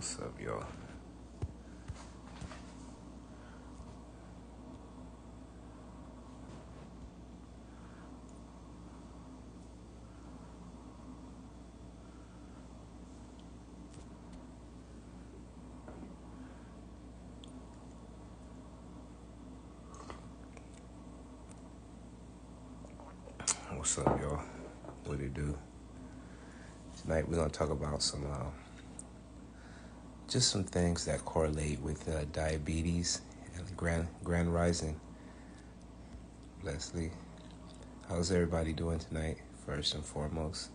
What's up, y'all? What's up, y'all? What it do? Tonight we're gonna talk about just some things that correlate with diabetes and grand rising. Leslie, how's everybody doing tonight? First and foremost,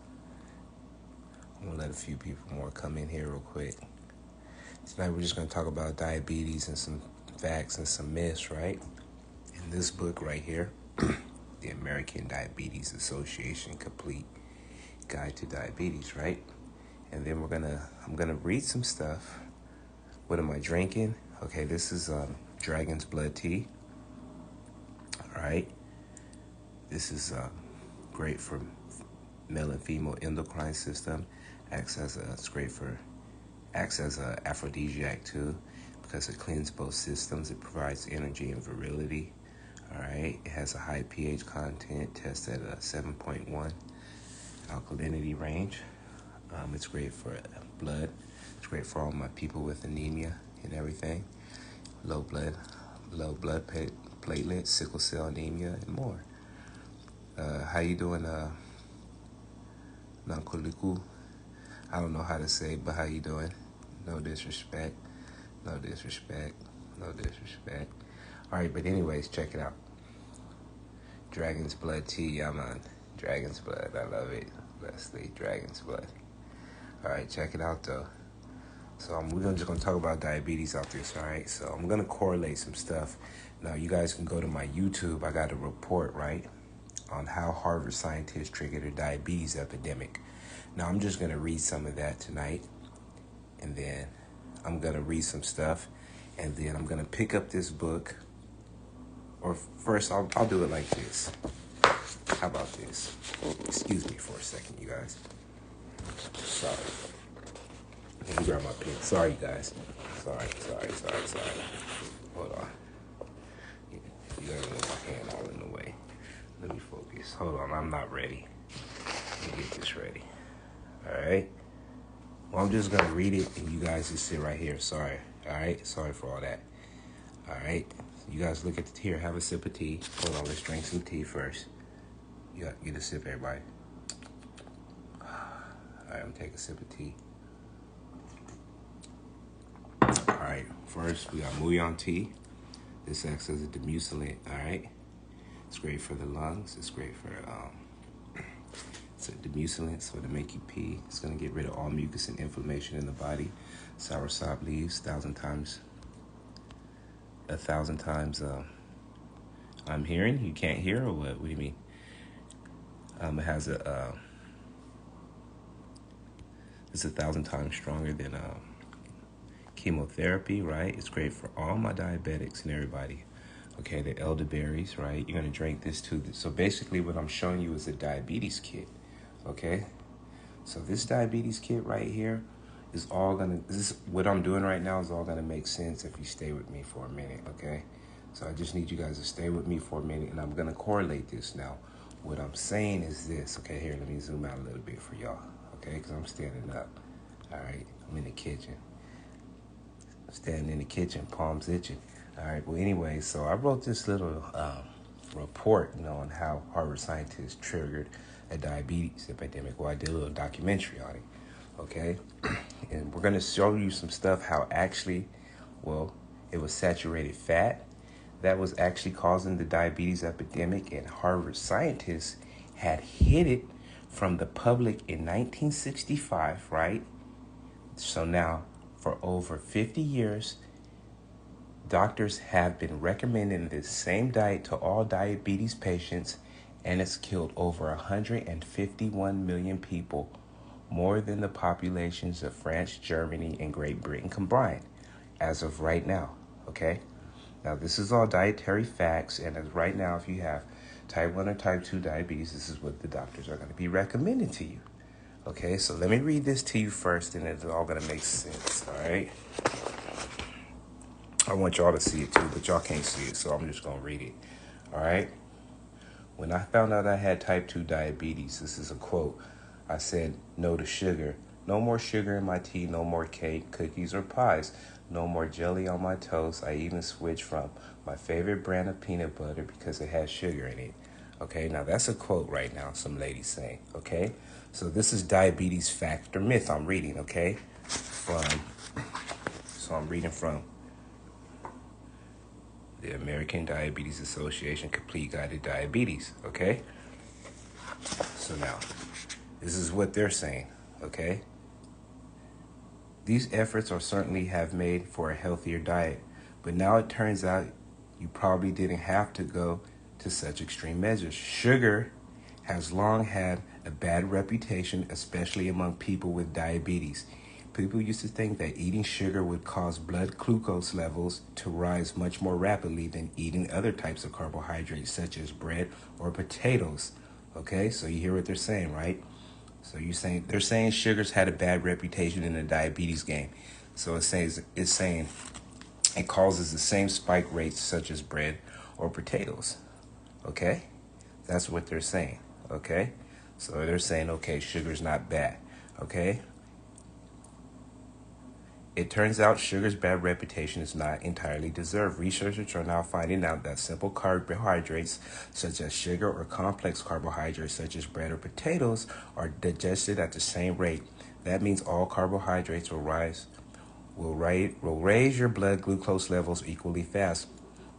I'm gonna let a few people more come in here real quick. Tonight we're just gonna talk about diabetes and some facts and some myths, right? In this book right here, the American Diabetes Association Complete Guide to Diabetes, right? And then I'm gonna read some stuff. What am I drinking? Okay, this is dragon's blood tea. All right, this is great for male and female endocrine system. Acts as a aphrodisiac too, because it cleans both systems. It provides energy and virility. All right, it has a high pH content, tested at 7.1 alkalinity range. It's great for blood. It's great for all my people with anemia and everything. Low blood platelets, sickle cell anemia, and more. How you doing, Nankoliku? I don't know how to say it, but how you doing? No disrespect. No disrespect. No disrespect. All right, but anyways, check it out. Dragon's blood tea, yeah, man. Dragon's blood, I love it. Leslie, dragon's blood. All right, check it out, though. So we're just going to talk about diabetes out this, all right? So I'm going to correlate some stuff. Now, you guys can go to my YouTube. I got a report, right, on how Harvard scientists triggered a diabetes epidemic. Now, I'm just going to read some of that tonight, and then I'm going to read some stuff, and then I'm going to pick up this book. Or first, I'll do it like this. How about this? Excuse me for a second, you guys. Sorry. Let me grab my pen. Sorry, you guys. Sorry. Hold on. You guys want my hand all in the way. Let me focus. Hold on, I'm not ready. Let me get this ready. All right? Well, I'm just going to read it, and you guys just sit right here. Sorry. All right? Sorry for all that. All right? You guys look at the here. Have a sip of tea. Hold on, let's drink some tea first. You got get a sip, everybody. All right, I'm gonna take a sip of tea. All right, first we got Muyan tea. This acts as a demucillant. All right, it's great for the lungs. It's great for it's a demucillant, so to make you pee. It's gonna get rid of all mucus and inflammation in the body. Soursop leaves 1,000 times. I'm hearing. You can't hear, or what? What do you mean? It has it's 1,000 times stronger than chemotherapy, right? It's great for all my diabetics and everybody. Okay, the elderberries, right? You're gonna drink this too. So basically, what I'm showing you is a diabetes kit. Okay, so this diabetes kit right here is all gonna. What I'm doing right now is all gonna make sense if you stay with me for a minute. Okay, so I just need you guys to stay with me for a minute, and I'm gonna correlate this now. What I'm saying is this, okay? Here, let me zoom out a little bit for y'all, okay? Because I'm standing up, all right? I'm in the kitchen. Standing in the kitchen, palms itching. All right, well, anyway, so I wrote this little report, on how Harvard scientists triggered a diabetes epidemic. Well, I did a little documentary on it, okay? And we're going to show you some stuff, how actually, it was saturated fat that was actually causing the diabetes epidemic, and Harvard scientists had hid it from the public in 1965, right? So now, for over 50 years, doctors have been recommending this same diet to all diabetes patients, and it's killed over 151 million people, more than the populations of France, Germany, and Great Britain combined, as of right now, okay? Now, this is all dietary facts, and as right now, if you have type 1 or type 2 diabetes, this is what the doctors are going to be recommending to you. Okay, so let me read this to you first, and it's all gonna make sense. All right. I want y'all to see it too, but y'all can't see it, so I'm just gonna read it. All right. When I found out I had type 2 diabetes, this is a quote. I said no to sugar. No more sugar in my tea, no more cake, cookies, or pies. No more jelly on my toast. I even switched from my favorite brand of peanut butter because it has sugar in it. Okay, now that's a quote right now, some ladies saying. Okay, so this is diabetes fact or myth I'm reading, okay? So I'm reading from the American Diabetes Association Complete Guide to Diabetes, okay? So now, this is what they're saying, okay? These efforts are certainly have made for a healthier diet, but now it turns out you probably didn't have to go to such extreme measures. Sugar has long had a bad reputation, especially among people with diabetes. People used to think that eating sugar would cause blood glucose levels to rise much more rapidly than eating other types of carbohydrates, such as bread or potatoes. Okay, so you hear what they're saying, right? So they're saying sugars had a bad reputation in the diabetes game. So it's saying it causes the same spike rates such as bread or potatoes. Okay, that's what they're saying. Okay, so they're saying sugar's not bad. Okay. It turns out sugar's bad reputation is not entirely deserved. Researchers are now finding out that simple carbohydrates, such as sugar, or complex carbohydrates, such as bread or potatoes, are digested at the same rate. That means all carbohydrates will raise your blood glucose levels equally fast.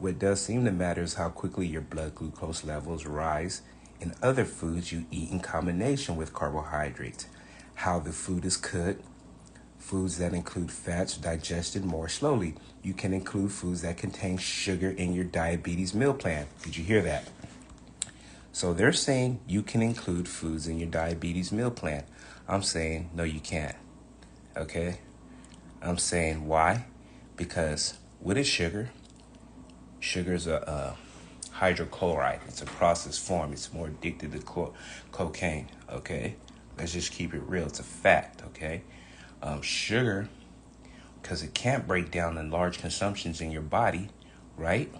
What does seem to matter is how quickly your blood glucose levels rise in other foods you eat in combination with carbohydrates, how the food is cooked. Foods that include fats digested more slowly. You can include foods that contain sugar in your diabetes meal plan. Did you hear that? So they're saying you can include foods in your diabetes meal plan. I'm saying, no, you can't. Okay? I'm saying, why? Because what is sugar? Sugar is a hydrochloride. It's a processed form. It's more addicted to cocaine. Okay? Let's just keep it real. It's a fact. Okay? Sugar, because it can't break down in large consumptions in your body, right?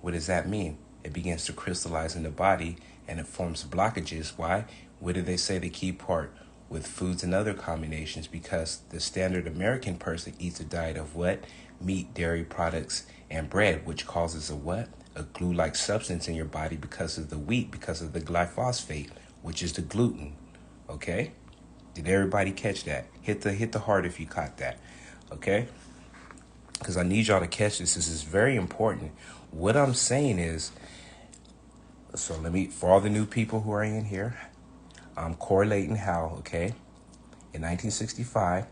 What does that mean? It begins to crystallize in the body and it forms blockages. Why? What do they say the key part with foods and other combinations? Because the standard American person eats a diet of what? Meat, dairy products, and bread, which causes a what? A glue-like substance in your body because of the wheat, because of the glyphosate, which is the gluten. Okay? Did everybody catch that? Hit the heart if you caught that, okay? Because I need y'all to catch this. This is very important. What I'm saying is, so for all the new people who are in here, I'm correlating how, okay, in 1965,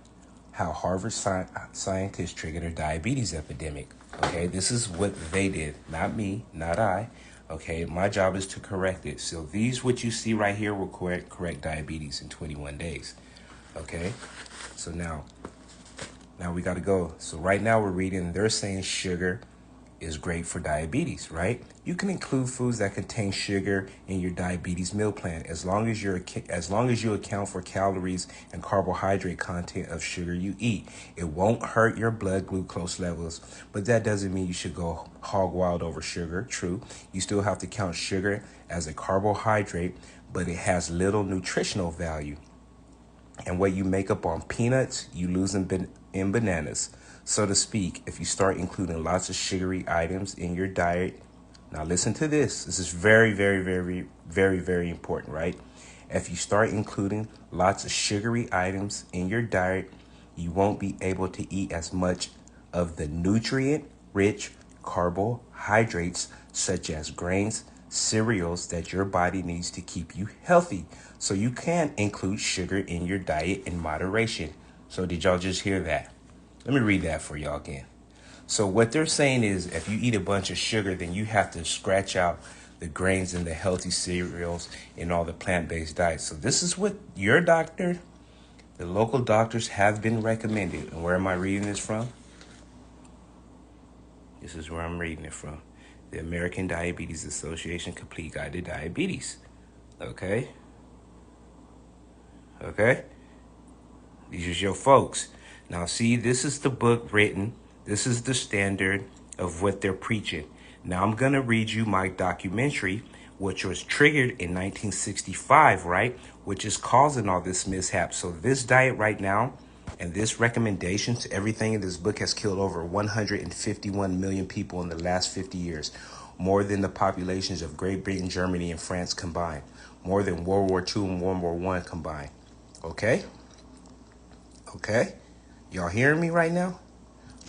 how Harvard scientists triggered a diabetes epidemic. Okay, this is what they did, not me, not I. Okay, my job is to correct it. So what you see right here will correct diabetes in 21 days. Okay, so now we got to go. So right now we're reading, they're saying sugar is great for diabetes, right? You can include foods that contain sugar in your diabetes meal plan as long as you account for calories and carbohydrate content of sugar you eat. It won't hurt your blood glucose levels, but that doesn't mean you should go hog wild over sugar. True, you still have to count sugar as a carbohydrate, but it has little nutritional value. And what you make up on peanuts, you lose in bananas. So to speak, if you start including lots of sugary items in your diet, now listen to this. This is very, very, very, very, very important, right? If you start including lots of sugary items in your diet, you won't be able to eat as much of the nutrient-rich carbohydrates such as grains, cereals that your body needs to keep you healthy. So you can include sugar in your diet in moderation. So did y'all just hear that? Let me read that for y'all again. So what they're saying is if you eat a bunch of sugar, then you have to scratch out the grains and the healthy cereals in all the plant-based diets. So this is what your doctor, the local doctors have been recommended. And where am I reading this from? This is where I'm reading it from. The American Diabetes Association Complete Guide to Diabetes. Okay? Okay? These are your folks. Now, see, this is the book written. This is the standard of what they're preaching. Now, I'm going to read you my documentary, which was triggered in 1965, right? Which is causing all this mishap. So this diet right now and this recommendation to everything in this book has killed over 151 million people in the last 50 years. More than the populations of Great Britain, Germany, and France combined. More than World War II and World War I combined. Okay? Okay? Y'all hearing me right now?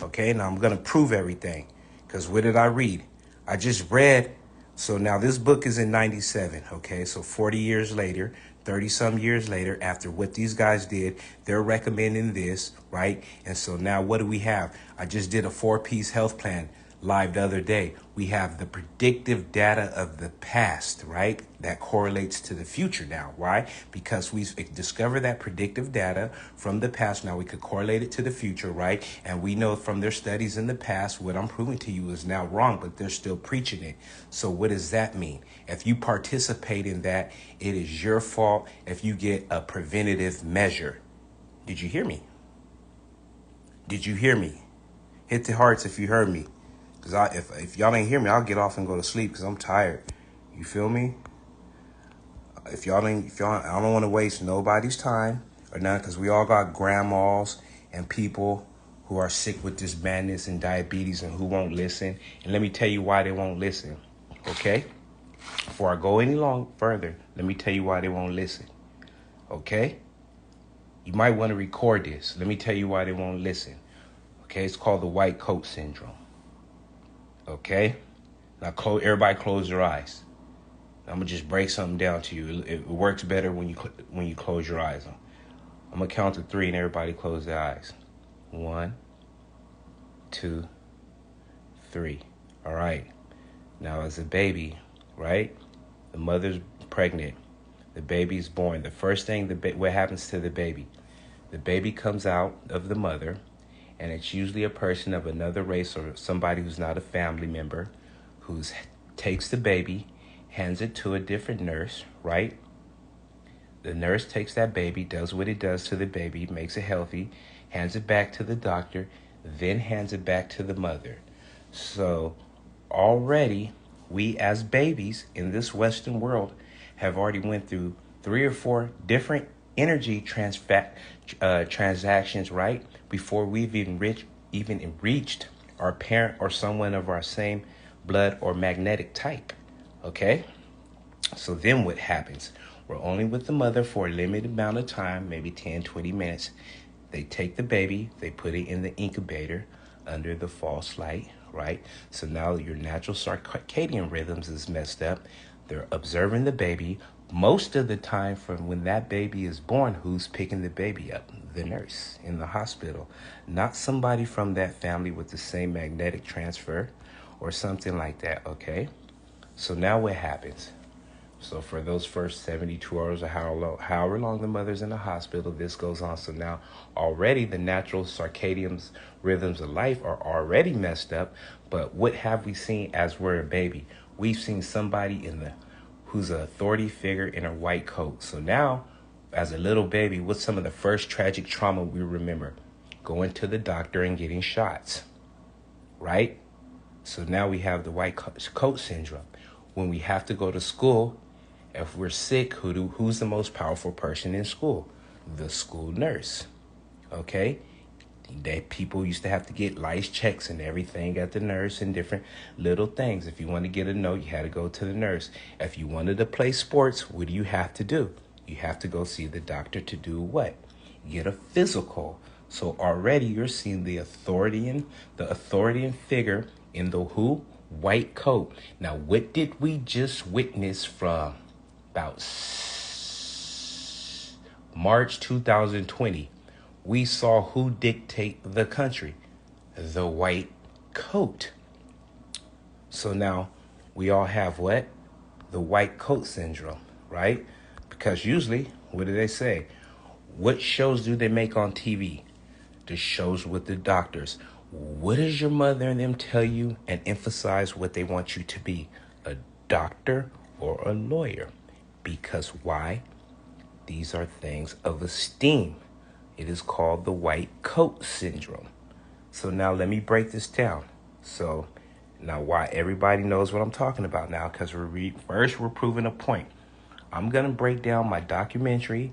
Okay, now I'm going to prove everything. Because what did I read? I just read. So now this book is in 97. Okay, so 40 years later, 30 some years later, after what these guys did, they're recommending this, right? And so now what do we have? I just did a 4-piece health plan live the other day. We have the predictive data of the past, right? That correlates to the future now. Why? Because we've discovered that predictive data from the past. Now we could correlate it to the future, right? And we know from their studies in the past, what I'm proving to you is now wrong, but they're still preaching it. So what does that mean? If you participate in that, it is your fault if you get a preventative measure. Did you hear me? Did you hear me? Hit the hearts if you heard me. Because if y'all ain't hear me, I'll get off and go to sleep because I'm tired. You feel me? I don't want to waste nobody's time or none, because we all got grandmas and people who are sick with this madness and diabetes and who won't listen. And let me tell you why they won't listen. Okay? Before I go any further, let me tell you why they won't listen. Okay? You might want to record this. Let me tell you why they won't listen. Okay? It's called the white coat syndrome. Okay? Now everybody close your eyes. I'm going to just break something down to you. It works better when you close your eyes. I'm going to count to 3 and everybody close their eyes. 1, 2, 3. All right. Now as a baby, right? The mother's pregnant. The baby's born. The first thing, what happens to the baby? The baby comes out of the mother, and it's usually a person of another race or somebody who's not a family member who takes the baby, hands it to a different nurse, right? The nurse takes that baby, does what it does to the baby, makes it healthy, hands it back to the doctor, then hands it back to the mother. So already we as babies in this Western world have already went through 3 or 4 different energy transactions, right? Before we've even reached our parent or someone of our same blood or magnetic type. Okay? So then what happens? We're only with the mother for a limited amount of time, maybe 10, 20 minutes. They take the baby, they put it in the incubator under the false light, right? So now your natural circadian rhythms is messed up. They're observing the baby. Most of the time from when that baby is born, who's picking the baby up? The nurse in the hospital. Not somebody from that family with the same magnetic transfer or something like that, okay? So now what happens? So for those first 72 hours or however long the mother's in the hospital, this goes on. So now already the natural circadian rhythms of life are already messed up. But what have we seen as we're a baby? We've seen somebody who's an authority figure in a white coat. So now, as a little baby, what's some of the first tragic trauma we remember? Going to the doctor and getting shots, right? So now we have the white coat syndrome. When we have to go to school, if we're sick, who's the most powerful person in school? The school nurse, okay? People used to have to get lice checks and everything at the nurse and different little things. If you want to get a note, you had to go to the nurse. If you wanted to play sports, what do you have to do? You have to go see the doctor to do what? Get a physical. So already you're seeing the authority figure in the who? White coat. Now, what did we just witness from about March 2020? We saw who dictate the country? The white coat. So now we all have what? The white coat syndrome, right? Because usually, what do they say? What shows do they make on TV? The shows with the doctors. What does your mother and them tell you and emphasize what they want you to be? A doctor or a lawyer? Because why? these are things of esteem. It is called the white coat syndrome. So now let me break this down. So now why everybody knows what I'm talking about now, because first we're proving a point. I'm going to break down my documentary,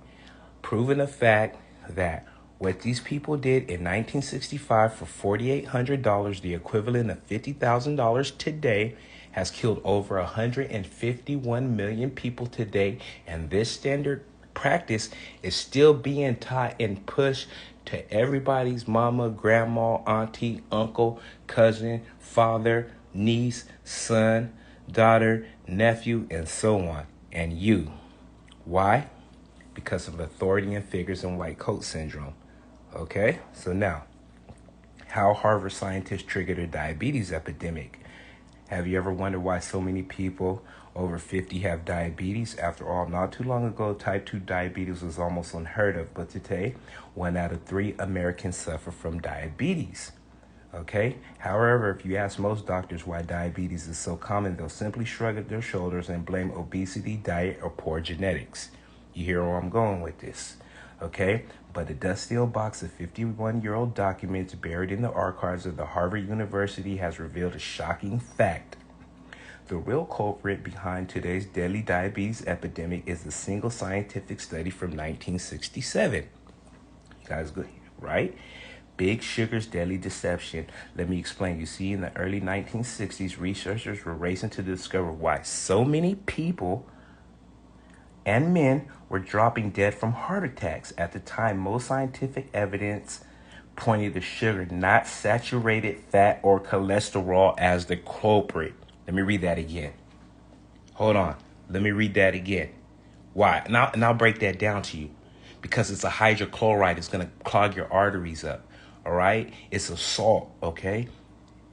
proving the fact that what these people did in 1965 for $4,800, the equivalent of $50,000 today, has killed over 151 million people today. And this standard practice is still being taught and pushed to everybody's mama, grandma, auntie, uncle, cousin, father, niece, son, daughter, nephew, and so on. And you. Why? Because of authority and figures and white coat syndrome. Okay? So now, how Harvard scientists triggered a diabetes epidemic. Have you ever wondered why so many people over 50 have diabetes? After all, not too long ago, type 2 diabetes was almost unheard of. But today, 1 out of 3 Americans suffer from diabetes. Okay? However, if you ask most doctors why diabetes is so common, they'll simply shrug their shoulders and blame obesity, diet, or poor genetics. You hear where I'm going with this? Okay? But a dust-sealed box of 51-year-old documents buried in the archives of the Harvard University has revealed a shocking fact. The real culprit behind today's deadly diabetes epidemic is a single scientific study from 1967. You guys good, right? Big Sugar's deadly deception. Let me explain. You see, in the early 1960s, researchers were racing to discover why so many people and men were dropping dead from heart attacks. At the time, most scientific evidence pointed to sugar, not saturated fat or cholesterol, as the culprit. Let me read that again. Hold on. Let me read that again. Why? And I'll break that down to you. Because it's a hydrochloride. It's going to clog your arteries up. All right? It's a salt, okay?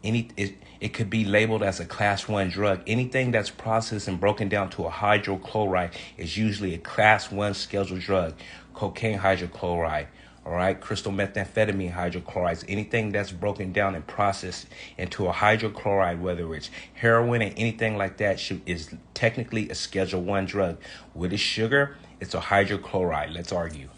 It could be labeled as a class 1 drug. Anything that's processed and broken down to a hydrochloride is usually a class 1 scheduled drug. Cocaine hydrochloride, all right? Crystal methamphetamine hydrochlorides. Anything that's broken down and processed into a hydrochloride, whether it's heroin or anything like that, is technically a schedule 1 drug. With a sugar, it's a hydrochloride. Let's argue.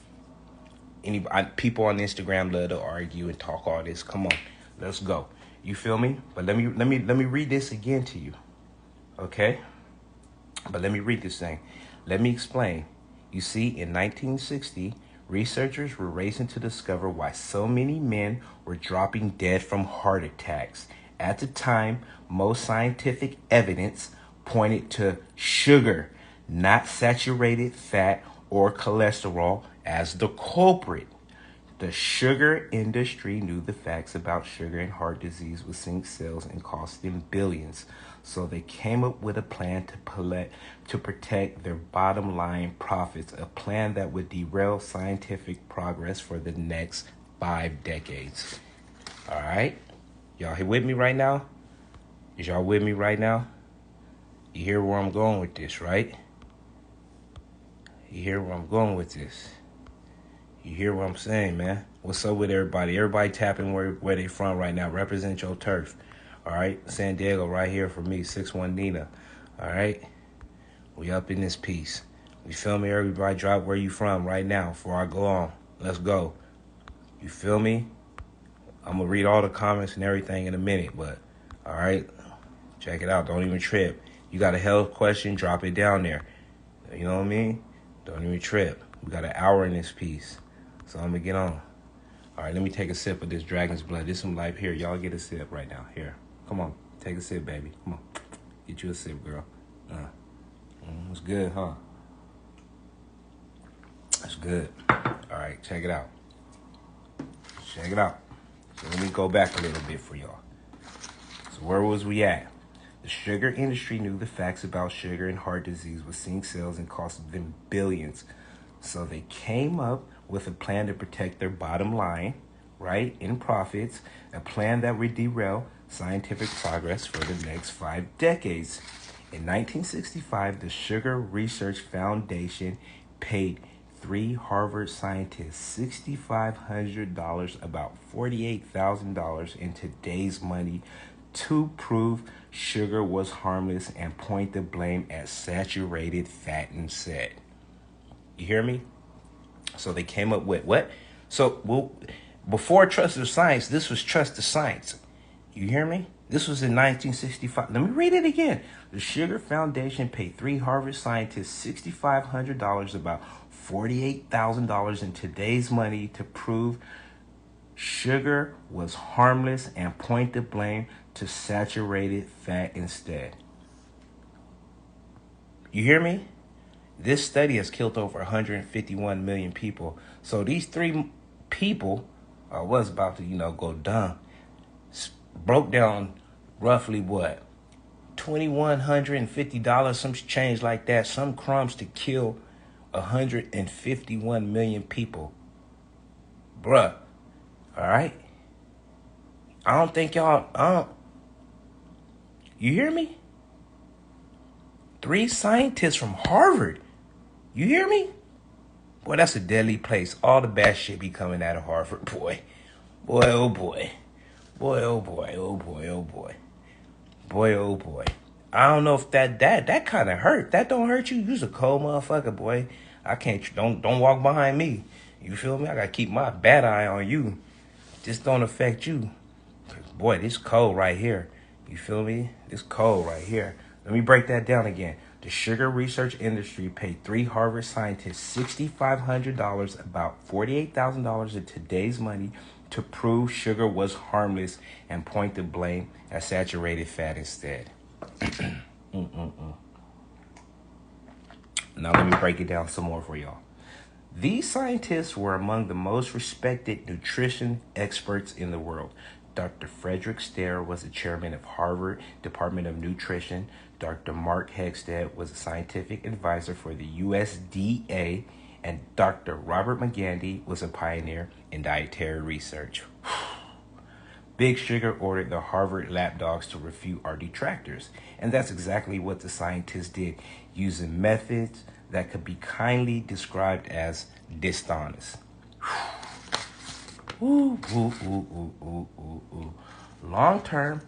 People on Instagram love to argue and talk all this. Come on, let's go. You feel me? But let me read this again to you. Okay? But let me read this thing. Let me explain. You see, in 1960, researchers were racing to discover why so many men were dropping dead from heart attacks. At the time, most scientific evidence pointed to sugar, not saturated fat or cholesterol, as the culprit. The sugar industry knew the facts about sugar and heart disease would sink sales and cost them billions. So they came up with a plan to protect their bottom line profits, a plan that would derail scientific progress for the next 5 decades. All right? Y'all here with me right now? Is y'all with me right now? You hear where I'm going with this, right? You hear where I'm going with this? You hear what I'm saying, man? What's up with everybody? Everybody tapping where they from right now. Represent your turf. All right? San Diego right here for me. 6'1" Nina. All right? We up in this piece. You feel me? Everybody drop where you from right now before I go on. Let's go. You feel me? I'm going to read all the comments and everything in a minute. But, all right? Check it out. Don't even trip. You got a health question, drop it down there. You know what I mean? Don't even trip. We got an hour in this piece. So I'm going to get on. All right, let me take a sip of this dragon's blood. This some life here. Y'all get a sip right now. Here. Come on. Take a sip, baby. Come on. Get you a sip, girl. It's good, huh? That's good. All right, check it out. Check it out. So let me go back a little bit for y'all. So where was we at? The sugar industry knew the facts about sugar and heart disease would sink sales and cost them billions. So they came up with a plan to protect their bottom line, right, in profits, a plan that would derail scientific progress for the next 5 decades. In 1965, the Sugar Research Foundation paid 3 Harvard scientists $6,500, about $48,000 in today's money, to prove sugar was harmless and point the blame at saturated fat and said. You hear me? So they came up with what? So, well, before trust of science, this was trust of science. You hear me? This was in 1965. Let me read it again. The Sugar Foundation paid 3 Harvard scientists $6,500, about $48,000 in today's money, to prove sugar was harmless and point the blame to saturated fat instead. You hear me? This study has killed over 151 million people. So these 3 people was about to, go dumb. Broke down roughly what? $2,150, some change like that, some crumbs to kill 151 million people. Bruh. All right? I don't think y'all, you hear me? 3 scientists from Harvard. You hear me? Boy, that's a deadly place. All the bad shit be coming out of Harvard, boy. Boy, oh boy. Boy, oh boy, oh boy, oh boy. Boy, oh boy. I don't know if that kind of hurt. That don't hurt you? You's a cold motherfucker, boy. I can't, don't walk behind me. You feel me? I gotta keep my bad eye on you. This don't affect you. Boy, this cold right here. You feel me? This cold right here. Let me break that down again. The sugar research industry paid 3 Harvard scientists $6,500, about $48,000 in today's money, to prove sugar was harmless and point the blame at saturated fat instead. Now let me break it down some more for y'all. These scientists were among the most respected nutrition experts in the world. Dr. Frederick Stare was the chairman of Harvard Department of Nutrition. Dr. Mark Hegstad was a scientific advisor for the USDA. And Dr. Robert McGandy was a pioneer in dietary research. Big Sugar ordered the Harvard lapdogs to refute our detractors. And that's exactly what the scientists did, using methods that could be kindly described as dishonest. Long-term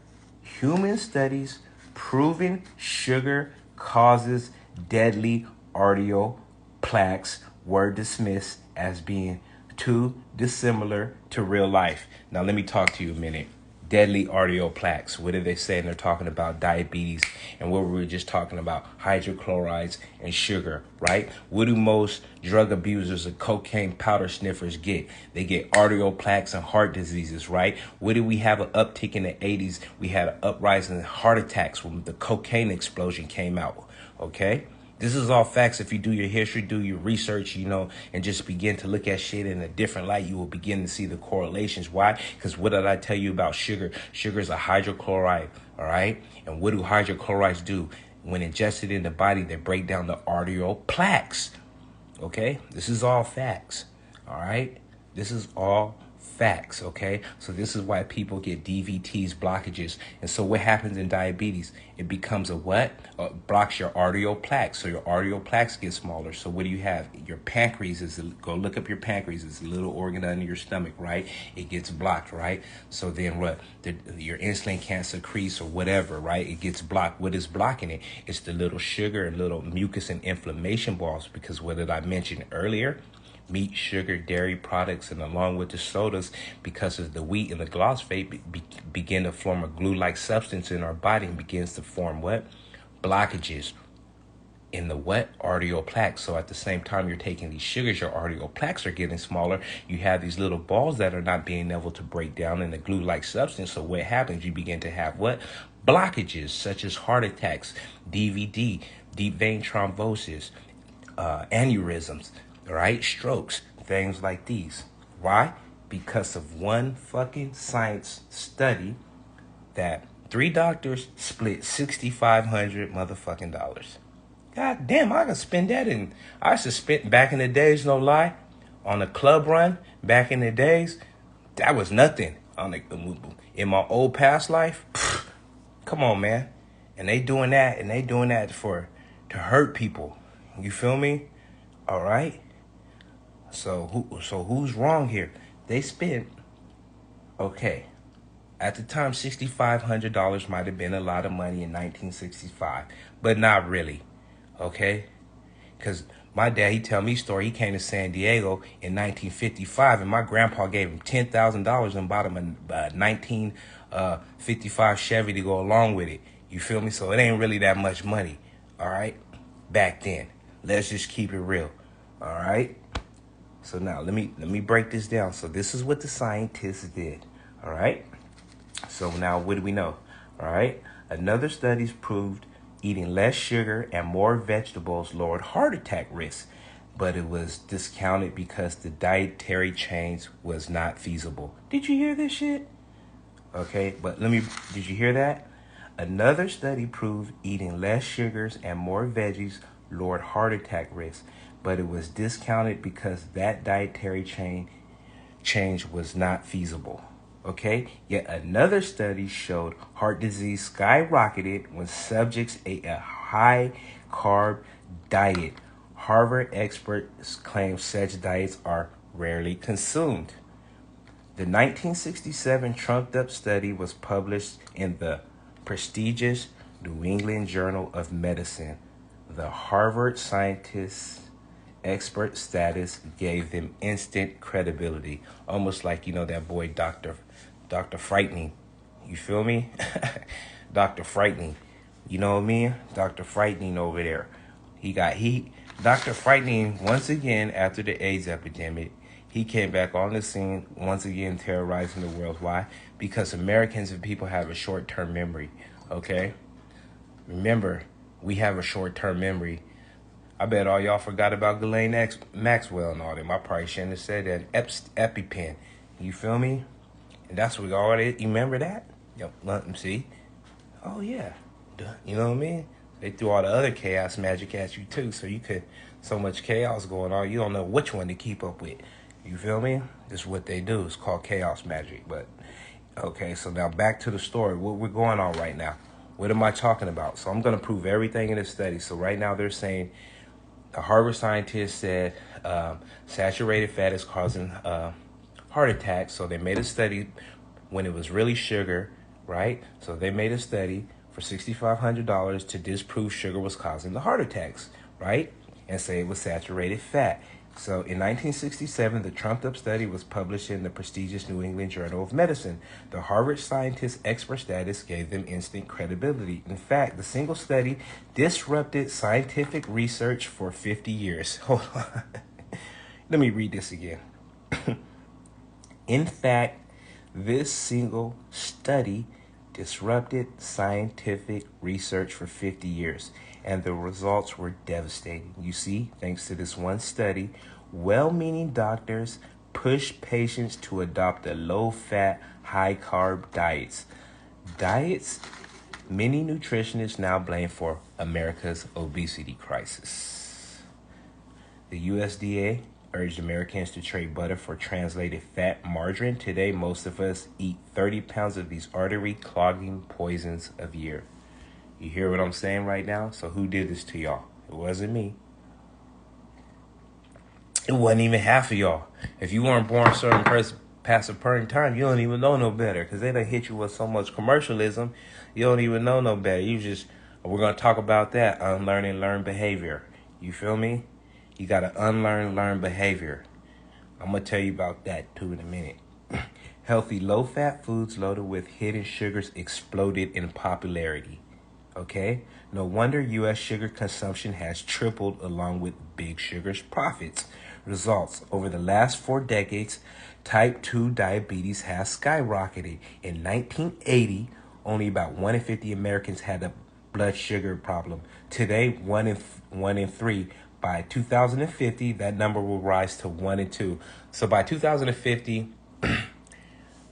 human studies proving sugar causes deadly arterial plaques were dismissed as being too dissimilar to real life. Now let me talk to you a minute. Deadly arterial plaques. What are they saying? They're talking about diabetes, and what we were just talking about, hydrochlorides and sugar, right? What do most drug abusers and cocaine powder sniffers get? They get arterial plaques and heart diseases, right? What did we have an uptick in the 80s? We had an uprising in heart attacks when the cocaine explosion came out, okay? This is all facts. If you do your history, do your research, and just begin to look at shit in a different light, you will begin to see the correlations. Why? Because what did I tell you about sugar? Sugar is a hydrochloride, all right? And what do hydrochlorides do? When ingested in the body, they break down the arterial plaques, okay? This is all facts, all right? This is all facts, okay? So this is why people get DVTs, blockages. And so what happens in diabetes? It becomes a what? Blocks your arterial plaques. So your arterial plaques get smaller. So what do you have? Your pancreas go look up your pancreas. It's a little organ under your stomach, right? It gets blocked, right? So then what? Your insulin can't secrete or whatever, right? It gets blocked. What is blocking it? It's the little sugar and little mucus and inflammation balls, because what did I mention earlier? Meat, sugar, dairy products, and along with the sodas, because of the wheat and the glyphosate, begin to form a glue-like substance in our body and begins to form what? Blockages in the what? Arterial plaques. So at the same time you're taking these sugars, your arterial plaques are getting smaller. You have these little balls that are not being able to break down in the glue-like substance. So what happens? You begin to have what? Blockages, such as heart attacks, DVD, deep vein thrombosis, aneurysms, right? Strokes, things like these. Why? Because of one fucking science study that 3 doctors split $6,500 motherfucking dollars. God damn, I can spend that I used to spend back in the days, no lie, on a club run back in the days. That was nothing in my old past life. Pfft, come on, man. And they doing that to hurt people. You feel me? All right. So who's wrong here? They spent, okay, at the time, $6,500 might have been a lot of money in 1965, but not really, okay? Because My dad, he tell me a story. He came to San Diego in 1955, and my grandpa gave him $10,000 and bought him a 1955 Chevy to go along with it. You feel me? So it ain't really that much money, all right? Back then, let's just keep it real, all right? So now let me break this down. So this is what the scientists did, all right? So now what do we know? All right, another studies proved eating less sugar and more vegetables lowered heart attack risk, but it was discounted because the dietary change was not feasible. Did you hear this shit? Okay, but did you hear that? Another study proved eating less sugars and more veggies lowered heart attack risk, but it was discounted because that dietary change was not feasible. Okay, yet another study showed heart disease skyrocketed when subjects ate a high carb diet. Harvard experts claim such diets are rarely consumed. The 1967 trumped-up study was published in the prestigious New England Journal of Medicine. The Harvard scientists' expert status gave them instant credibility, almost like, that boy Dr. Frightening. You feel me? Dr. Frightening. You know what I mean? Dr. Frightening over there. Dr. Frightening, once again, after the AIDS epidemic, he came back on the scene, once again terrorizing the world. Why? Because Americans and people have a short-term memory, okay? Remember, we have a short-term memory. I bet all y'all forgot about Ghislaine Maxwell and all them. I probably shouldn't have said that. EpiPen. You feel me? And that's what all it. You remember that? Yep. Let me see. Oh, yeah. You know what I mean? They threw all the other chaos magic at you, too. So much chaos going on, you don't know which one to keep up with. You feel me? This is what they do. It's called chaos magic. But, okay, so now back to the story. What we're going on right now. What am I talking about? So I'm going to prove everything in this study. So right now they're saying, the Harvard scientists said saturated fat is causing heart attacks. So they made a study when it was really sugar, right? So they made a study for $6,500 to disprove sugar was causing the heart attacks, right? And say it was saturated fat. So in 1967, the trumped-up study was published in the prestigious New England Journal of Medicine. The Harvard scientists' expert status gave them instant credibility. In fact, the single study disrupted scientific research for 50 years. Hold on. Let me read this again. In fact, this single study disrupted scientific research for 50 years, and the results were devastating. You see, thanks to this one study, well-meaning doctors push patients to adopt a low-fat, high-carb diets many nutritionists now blame for America's obesity crisis. The USDA urged Americans to trade butter for translated fat margarine. Today, most of us eat 30 pounds of these artery-clogging poisons a year. You hear what I'm saying right now? So who did this to y'all? It wasn't me. It wasn't even half of y'all. If you weren't born certain past a certain time, you don't even know no better, because they done hit you with so much commercialism, you don't even know no better. We're going to talk about that, unlearn and learn behavior. You feel me? You got to unlearn, learn behavior. I'm going to tell you about that too in a minute. Healthy low-fat foods loaded with hidden sugars exploded in popularity. Okay? No wonder U.S. sugar consumption has tripled along with Big Sugar's profits. Results: over the last 4 decades, type 2 diabetes has skyrocketed. In 1980, only about 1 in 50 Americans had a blood sugar problem. Today, 1 in 3. By 2050, that number will rise to 1 in 2. So by 2050,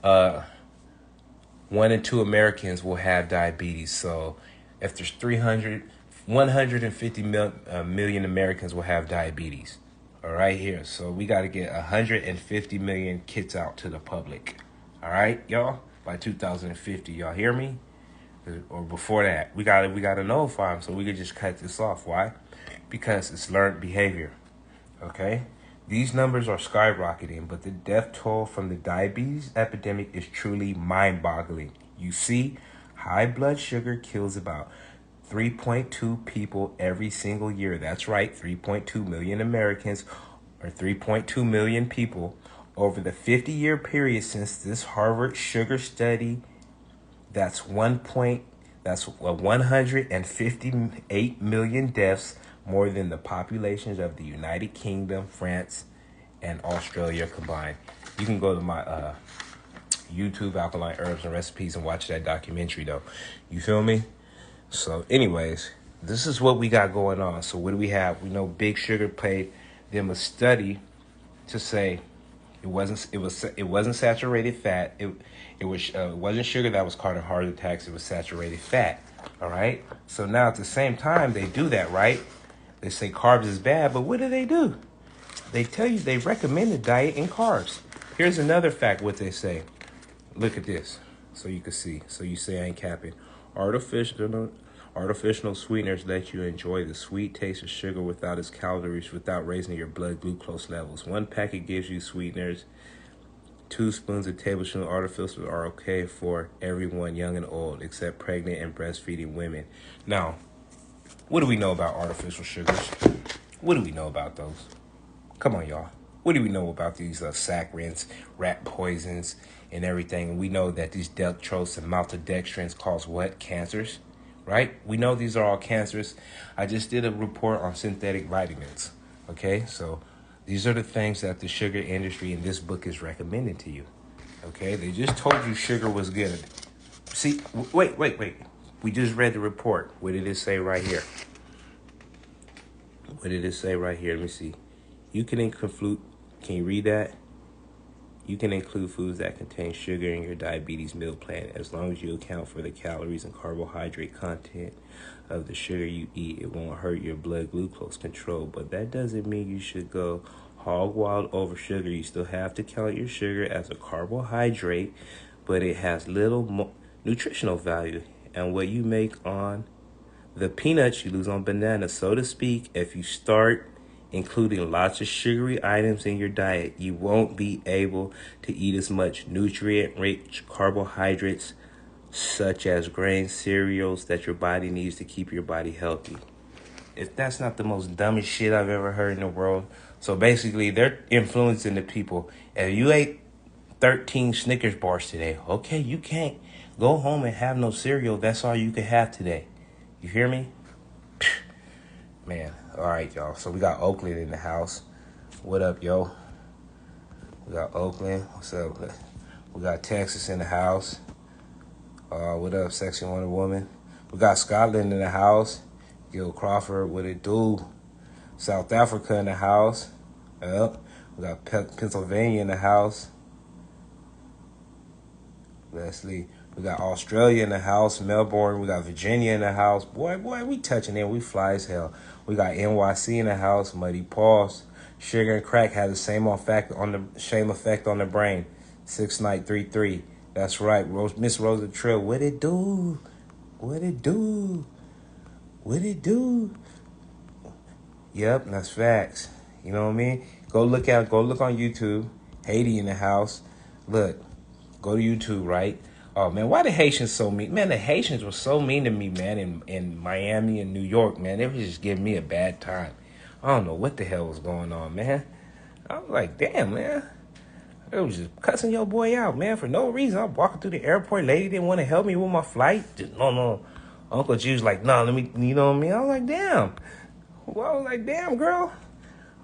1 in 2 Americans will have diabetes. So if there's 150 million Americans will have diabetes. All right, here. So we got to get 150 million kits out to the public. All right, y'all, by 2050. Y'all hear me? Or before that, we got to notify them so we could just cut this off. Why? Because it's learned behavior, okay? These numbers are skyrocketing, but the death toll from the diabetes epidemic is truly mind-boggling. You see, high blood sugar kills about 3.2 people every single year. That's right, 3.2 million Americans, or 3.2 million people over the 50-year period since this Harvard sugar study. That's 158 million deaths, more than the populations of the United Kingdom, France, and Australia combined. You can go to my YouTube, Alkaline Herbs and Recipes, and watch that documentary, though. You feel me? So, anyways, this is what we got going on. So, what do we have? We know Big Sugar paid them a study to say it wasn't saturated fat. It wasn't sugar that was causing heart attacks. It was saturated fat. All right. So now at the same time they do that, right? They say carbs is bad, but what do? They tell you they recommend a diet in carbs. Here's another fact. What they say. Look at this, so you can see. So you say I ain't capping. Artificial sweeteners let you enjoy the sweet taste of sugar without its calories, without raising your blood glucose levels. One packet gives you sweeteners. 2 spoons of tablespoon artificial are okay for everyone, young and old, except pregnant and breastfeeding women. Now, what do we know about artificial sugars? What do we know about those? Come on, y'all. What do we know about these saccharins, rat poisons, and everything? We know that these dextrose and maltodextrins cause what? Cancers, right? We know these are all cancerous. I just did a report on synthetic vitamins, okay? So these are the things that the sugar industry in this book is recommending to you, okay? They just told you sugar was good. See, wait. We just read the report. What did it say right here? What did it say right here? Let me see. You can include, can you read that? You can include foods that contain sugar in your diabetes meal plan as long as you account for the calories and carbohydrate content of the sugar you eat. It won't hurt your blood glucose control, but that doesn't mean you should go hog wild over sugar. You still have to count your sugar as a carbohydrate, but it has little nutritional value. And what you make on the peanuts, you lose on bananas, so to speak. If you start including lots of sugary items in your diet, you won't be able to eat as much nutrient-rich carbohydrates such as grain cereals that your body needs to keep your body healthy. If that's not the most dumbest shit I've ever heard in the world. So basically, they're influencing the people. If you ate 13 Snickers bars today, okay, you can't go home and have no cereal. That's all you can have today. You hear me? Man, all right, y'all. So we got Oakland in the house. What up, yo? We got Oakland. What's up? We got Texas in the house. What up, Sexy Wonder Woman? We got Scotland in the house. Gil Crawford, what it do? South Africa in the house. Yep. We got Pennsylvania in the house. Leslie. We got Australia in the house, Melbourne. We got Virginia in the house. Boy, we touching it. We fly as hell. We got NYC in the house, Muddy Paws. Sugar and crack have the same effect on the brain. 6933. That's right. Miss Rosa Trill. What it do? What it do? What it do? Yep, that's facts. You know what I mean? Go look on YouTube. Haiti in the house. Look, go to YouTube, right? Oh, man, why the Haitians so mean? Man, the Haitians were so mean to me, man, in Miami and New York, man. They was just giving me a bad time. I don't know what the hell was going on, man. I was like, damn, man. They was just cussing your boy out, man, for no reason. I'm walking through the airport. Lady didn't want to help me with my flight. Just, no. Uncle G was like, no, let me, you know what I mean? I was like, damn. Well, I was like, damn, girl.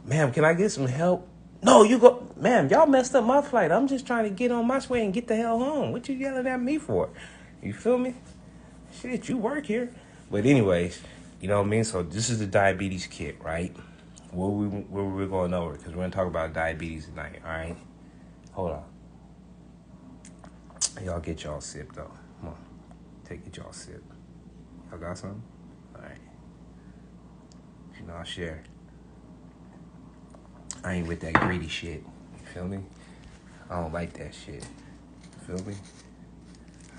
Ma'am, can I get some help? No, you go. Ma'am, y'all messed up my flight. I'm just trying to get on my way and get the hell home. What you yelling at me for? You feel me? Shit, you work here. But anyways, you know what I mean? So this is the diabetes kit, right? Where we're going over, because we're going to talk about diabetes tonight, all right? Hold on. Y'all get y'all sip, though. Come on. Get y'all sip. Y'all got something? All right. You know, I'll share. I ain't with that greedy shit. You feel me? I don't like that shit. You feel me?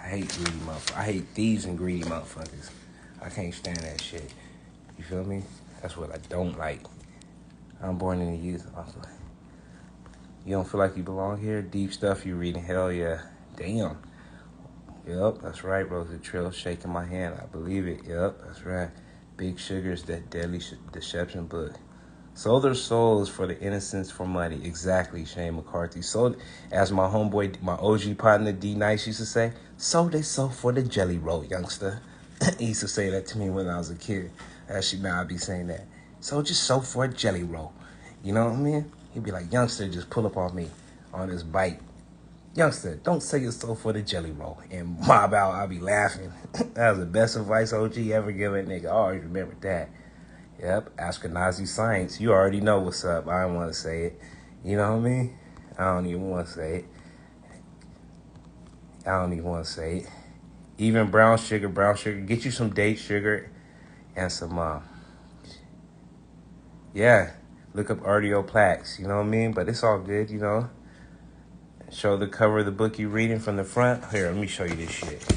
I hate greedy motherfuckers. I hate thieves and greedy motherfuckers. I can't stand that shit. You feel me? That's what I don't like. I'm born in the youth. You don't feel like you belong here? Deep stuff you reading? Hell yeah. Damn. Yep, that's right, Rosa Trill. Shaking my hand. I believe it. Yep, that's right. Big Sugar's That Deadly Deception book. Sold their souls for the innocence for money. Exactly, Shane McCarthy. Sold, as my homeboy, my OG partner D Nice used to say, sold they soul for the jelly roll, youngster. He used to say that to me when I was a kid. Actually, now I be saying that. So just sold for a jelly roll. You know what I mean? He'd be like, youngster, just pull up on me on this bike. Youngster, don't sell your soul for the jelly roll. And mob out, I'll be laughing. That was the best advice OG ever given, nigga. I always remember that. Yep, Ashkenazi science. You already know what's up. I don't want to say it. You know what I mean? I don't even want to say it. Even brown sugar. Get you some date sugar and some, yeah. Look up RDO plaques. You know what I mean? But it's all good, you know. Show the cover of the book you're reading from the front. Here, let me show you this shit.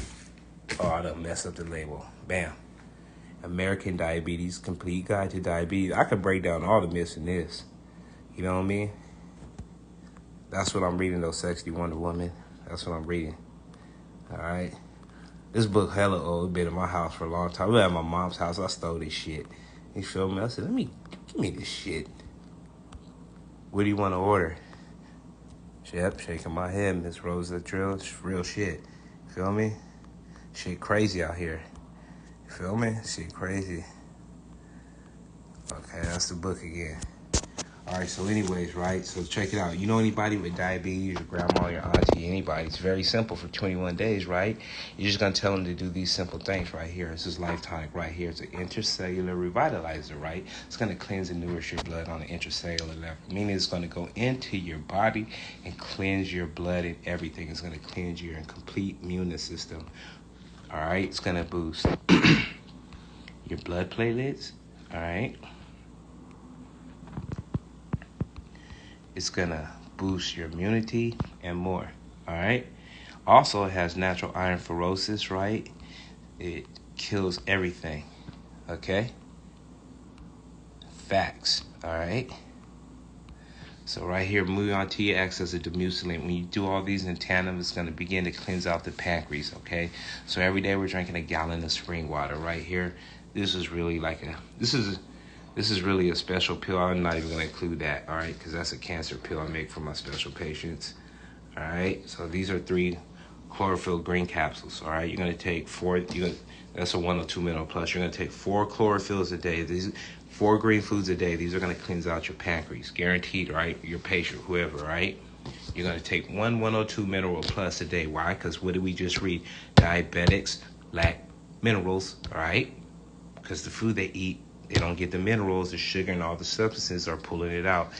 Oh, I done messed up the label. Bam. American Diabetes, Complete Guide to Diabetes. I could break down all the myths in this. You know what I mean? That's what I'm reading, though, Sexy Wonder Woman. That's what I'm reading. All right? This book hella old. Been in my house for a long time. I was at my mom's house. I stole this shit. You feel me? I said, give me this shit. What do you want to order? Yep, shaking my head, Miss Rosa Trill. It's real shit. Feel me? Shit crazy out here. You feel me? Shit crazy. Okay, that's the book again. All right, so anyways, right? So check it out. You know anybody with diabetes, your grandma, your auntie, anybody? It's very simple for 21 days, right? You're just going to tell them to do these simple things right here. This is Life Tonic right here. It's an intercellular revitalizer, right? It's going to cleanse and nourish your blood on an intercellular level, meaning it's going to go into your body and cleanse your blood and everything. It's going to cleanse your complete immune system. All right? It's going to boost your blood platelets, all right? It's going to boost your immunity and more, all right? Also, it has natural iron ferrosis, right? It kills everything, okay? Facts, all right? So right here, Muon T acts as a demucilin. When you do all these in tandem, it's going to begin to cleanse out the pancreas, okay? So every day we're drinking a gallon of spring water right here. This is really like this is really a special pill. I'm not even going to include that, all right, because that's a cancer pill I make for my special patients, all right? So these are 3 chlorophyll green capsules, all right? You're going to take 4, that's a 102 mineral plus. You're going to take 4 chlorophylls a day. These 4 green foods a day. These are going to cleanse out your pancreas, guaranteed, right? Your patient, whoever, right? You're going to take 102 mineral plus a day. Why? Because what did we just read? Diabetics lack minerals, all right? Because the food they eat, they don't get the minerals, the sugar, and all the substances are pulling it out.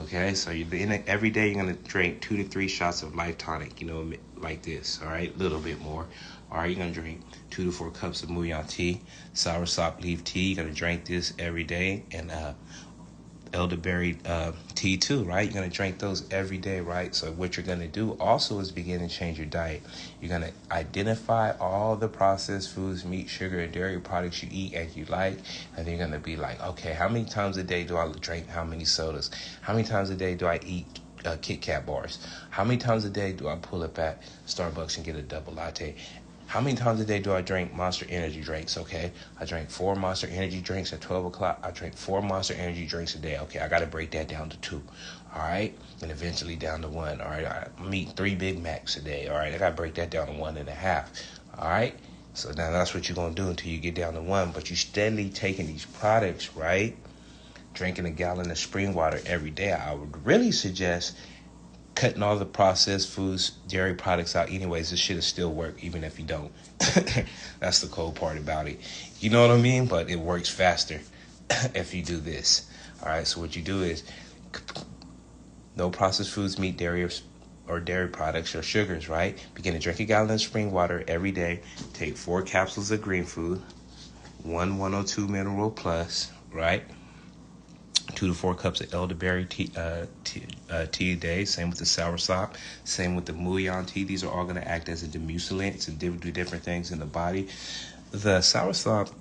Okay, so every day you're going to drink 2 to 3 shots of Life Tonic, you know, like this, all right? A little bit more. All right, you're going to drink 2 to 4 cups of Muon tea, soursop leaf tea. You're going to drink this every day. And elderberry tea too, right? You're going to drink those every day, right? So what you're going to do also is begin to change your diet. You're going to identify all the processed foods, meat, sugar, and dairy products you eat and you like, and then you're going to be like, okay, how many times a day do I drink how many sodas? How many times a day do I eat Kit Kat bars? How many times a day do I pull up at Starbucks and get a double latte? How many times a day do I drink Monster Energy drinks, okay? I drank 4 Monster Energy drinks at 12 o'clock. I drink 4 Monster Energy drinks a day. Okay, I got to break that down to 2, all right? And eventually down to 1, all right? I'm eating 3 Big Macs a day, all right? I got to break that down to 1.5, all right? So now that's what you're going to do until you get down to 1. But you steadily taking these products, right? Drinking a gallon of spring water every day. I would really suggest cutting all the processed foods, dairy products out anyways. This shit will still work even if you don't. That's the cold part about it. You know what I mean? But it works faster if you do this. All right, so what you do is no processed foods, meat, dairy, or dairy products or sugars, right? Begin to drink a gallon of spring water every day. Take 4 capsules of green food, 102 mineral plus, right? 2 to 4 cups of elderberry tea a day. Same with the soursop. Same with the Muon tea. These are all going to act as a demucilin to do different things in the body. The soursop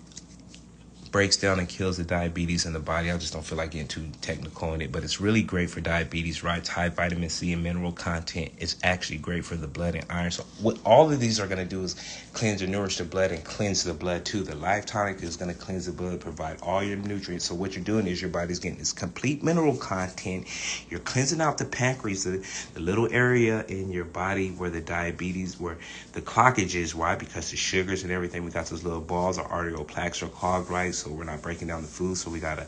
breaks down and kills the diabetes in the body. I just don't feel like getting too technical in it, but it's really great for diabetes, right? It's high vitamin C and mineral content. It's actually great for the blood and iron. So what all of these are going to do is cleanse and nourish the blood and cleanse the blood too. The Life Tonic is going to cleanse the blood, provide all your nutrients. So what you're doing is your body's getting this complete mineral content. You're cleansing out the pancreas, the little area in your body where the diabetes, where the cloggage is. Why? Because the sugars and everything, we got those little balls, our arterial plaques are clogged, right? So we're not breaking down the food, so we gotta,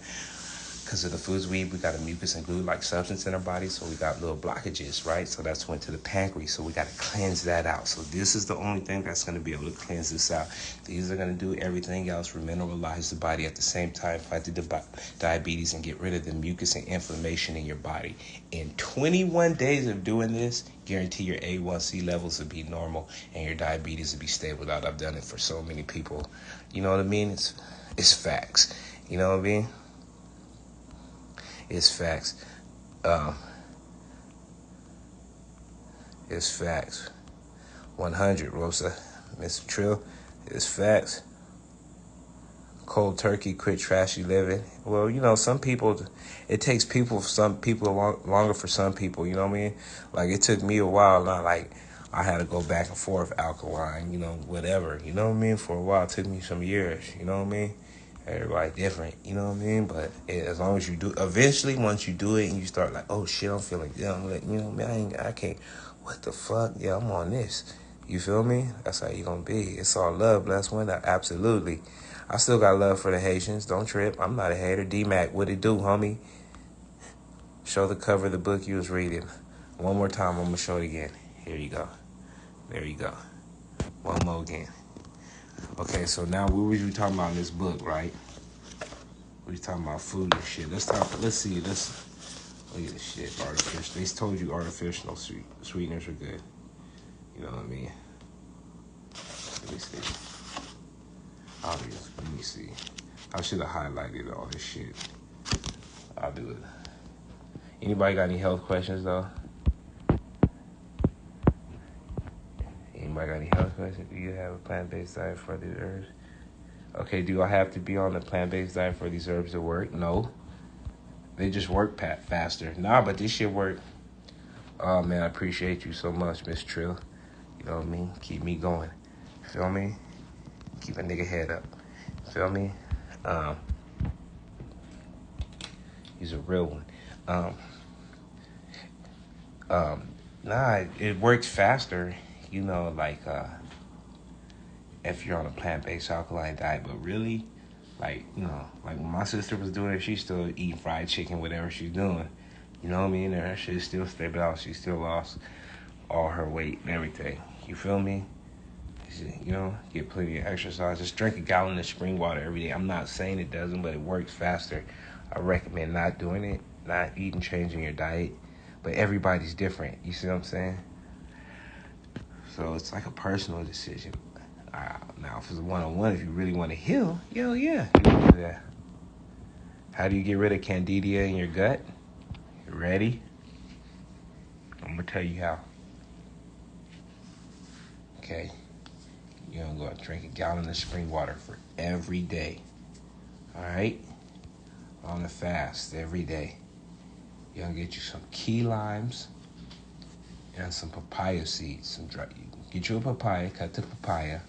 because of the foods we eat, we got a mucus and glue-like substance in our body, so we got little blockages, right? So that's went to the pancreas, so we got to cleanse that out. So this is the only thing that's going to be able to cleanse this out. These are going to do everything else, remineralize the body at the same time, fight the diabetes, and get rid of the mucus and inflammation in your body. In 21 days of doing this, guarantee your A1C levels will be normal and your diabetes will be stable out. I've done it for so many people. You know what I mean? It's facts. You know what I mean? It's facts. It's facts. 100, Rosa. Mr. Trill, it's facts. Cold turkey, quit trashy living. Well, you know, some people, it takes some people longer for some people, you know what I mean? Like, it took me a while, not like I had to go back and forth, Alkaline, you know, whatever, you know what I mean? For a while, it took me some years, you know what I mean? Everybody different, you know what I mean? But as long as you do, eventually, once you do it and you start like, oh shit, I'm feeling good, I'm like, you know, man, I can't, what the fuck? Yeah, I'm on this. You feel me? That's how you gonna be. It's all love, bless one, absolutely. I still got love for the Haitians. Don't trip. I'm not a hater. D-Mac, what it do, homie? Show the cover of the book you was reading. One more time, I'm gonna show it again. Here you go. There you go. One more again. Okay, so now what were you talking about in this book, right? We was talking about food and shit. Let's see. Let's look at this shit. Artificial. They told you artificial sweeteners are good. You know what I mean? Let me see. Let me see. I should have highlighted all this shit. I'll do it. Anybody got any health questions though? Anybody got any health questions? Do you have a plant-based diet for these herbs? Okay, do I have to be on a plant-based diet for these herbs to work? No. They just work faster. Nah, but this shit work. Oh, man, I appreciate you so much, Miss Trill. You know what I mean? Keep me going. Feel me? Keep a nigga head up. Feel me? He's a real one. Nah, it works faster. You know, like, if you're on a plant-based alkaline diet, but really, like, you know, like when my sister was doing it, she's still eating fried chicken, whatever she's doing. You know what I mean? And her shit still stable out. She still lost all her weight and everything. You feel me? You know, get plenty of exercise. Just drink a gallon of spring water every day. I'm not saying it doesn't, but it works faster. I recommend not doing it, not eating, changing your diet. But everybody's different. You see what I'm saying? So it's like a personal decision. Now, if it's a one-on-one, if you really want to heal, yeah, you can do that. How do you get rid of Candidia in your gut? You ready? I'm going to tell you how. Okay. You're going to go and drink a gallon of spring water for every day. All right? On a fast every day. You're going to get you some key limes and some papaya seeds. Get you a papaya, cut the papaya.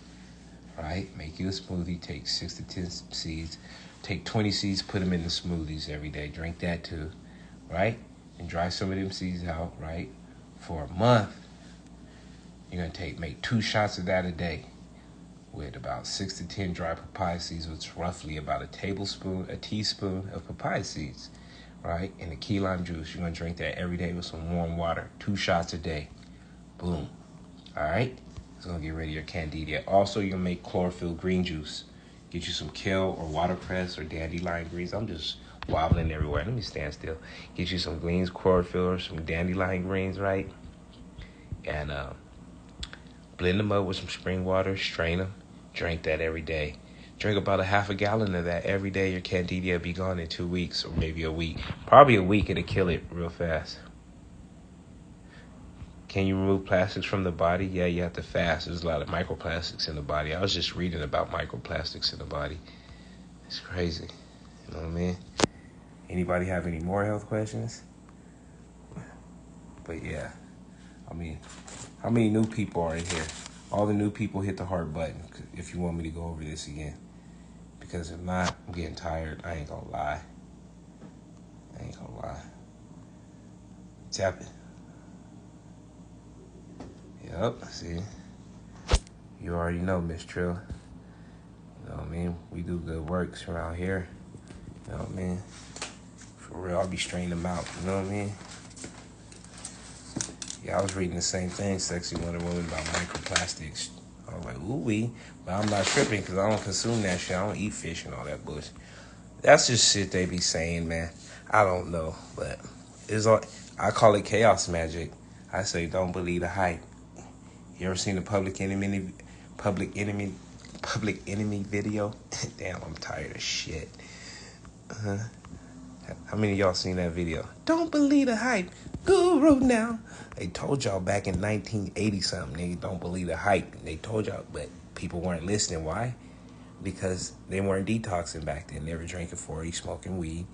Right? Make you a smoothie. Take 6 to 10 seeds. Take 20 seeds, put them in the smoothies every day. Drink that too. Right? And dry some of them seeds out, right? For a month, you're going to make 2 shots of that a day with about 6 to 10 dry papaya seeds, which is roughly about a teaspoon of papaya seeds, right? And the key lime juice. You're going to drink that every day with some warm water. 2 shots a day. Boom. All right? It's going to get rid of your Candidia. Also, you'll make chlorophyll green juice. Get you some kale or watercress or dandelion greens. I'm just wobbling everywhere. Let me stand still. Get you some greens, chlorophyll, or some dandelion greens, right? And blend them up with some spring water. Strain them. Drink that every day. Drink about a half a gallon of that every day. Your Candidia will be gone in 2 weeks or maybe a week. Probably a week. It'll kill it real fast. Can you remove plastics from the body? Yeah, you have to fast. There's a lot of microplastics in the body. I was just reading about microplastics in the body. It's crazy. You know what I mean? Anybody have any more health questions? But yeah, I mean, how many new people are in here? All the new people, hit the heart button if you want me to go over this again. Because if not, I'm getting tired. I ain't gonna lie. Tap it. Yep, see? You already know, Miss Trill. You know what I mean? We do good works around here. You know what I mean? For real, I'll be straightening them out. You know what I mean? Yeah, I was reading the same thing, Sexy Wonder Woman, about microplastics. I was like, ooh-wee. But I'm not tripping because I don't consume that shit. I don't eat fish and all that bullshit. That's just shit they be saying, man. I don't know, but it's all, I call it chaos magic. I say don't believe the hype. You ever seen the Public Enemy video? Damn, I'm tired of shit. How many of y'all seen that video? Don't believe the hype. Guru now. They told y'all back in 1980 something, nigga, don't believe the hype. They told y'all, but people weren't listening. Why? Because they weren't detoxing back then. They were drinking 40, smoking weed,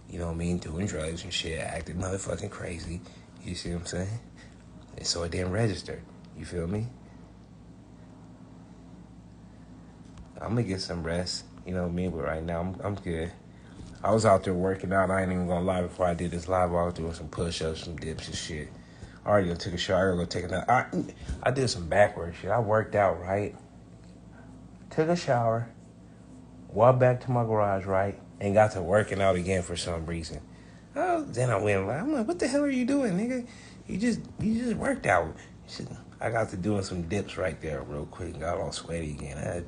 you know what I mean, doing drugs and shit, acting motherfucking crazy. You see what I'm saying? And so it didn't register. You feel me? I'm gonna get some rest, you know what I mean, but right now I'm good. I was out there working out. I ain't even gonna lie. Before I did this live, I was doing some push-ups, some dips and shit. I already took a shower. I gotta go take another. I did some backward shit. I worked out, right? Took a shower, walked back to my garage, right, and got to working out again for some reason. Then I went, I'm like, what the hell are you doing, nigga? You just worked out. I got to doing some dips right there real quick and got all sweaty again. I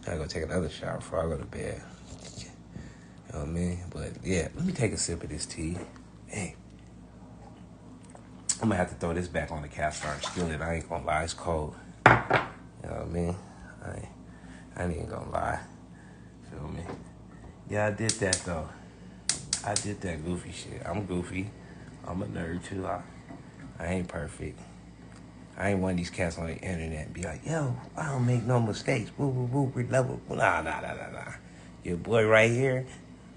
gotta go take another shower before I go to bed. You know what I mean? But yeah, let me take a sip of this tea. Hey, I'm gonna have to throw this back on the cast iron skillet. I ain't gonna lie, it's cold. You know what I mean? I ain't even gonna lie. Feel me? Yeah, I did that though. I did that goofy shit. I'm goofy. I'm a nerd too. I ain't perfect. I ain't one of these cats on the internet and be like, yo, I don't make no mistakes. Woo, woo, woo, we're level. Nah. Your boy right here,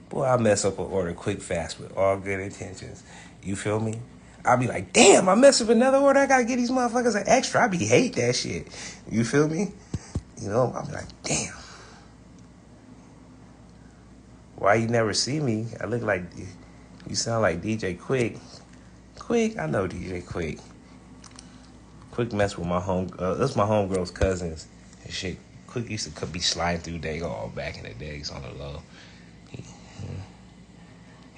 boy, I mess up an order quick, fast with all good intentions. You feel me? I'll be like, damn, I mess up another order. I gotta get these motherfuckers an extra. I be hate that shit. You feel me? You know, I'll be like, damn. Why you never see me? I look like, you sound like DJ Quick. Quick, I know DJ Quick. Quick mess with my that's my homegirl's cousins and shit. Quick used to be sliding through Dago back in the days on the low.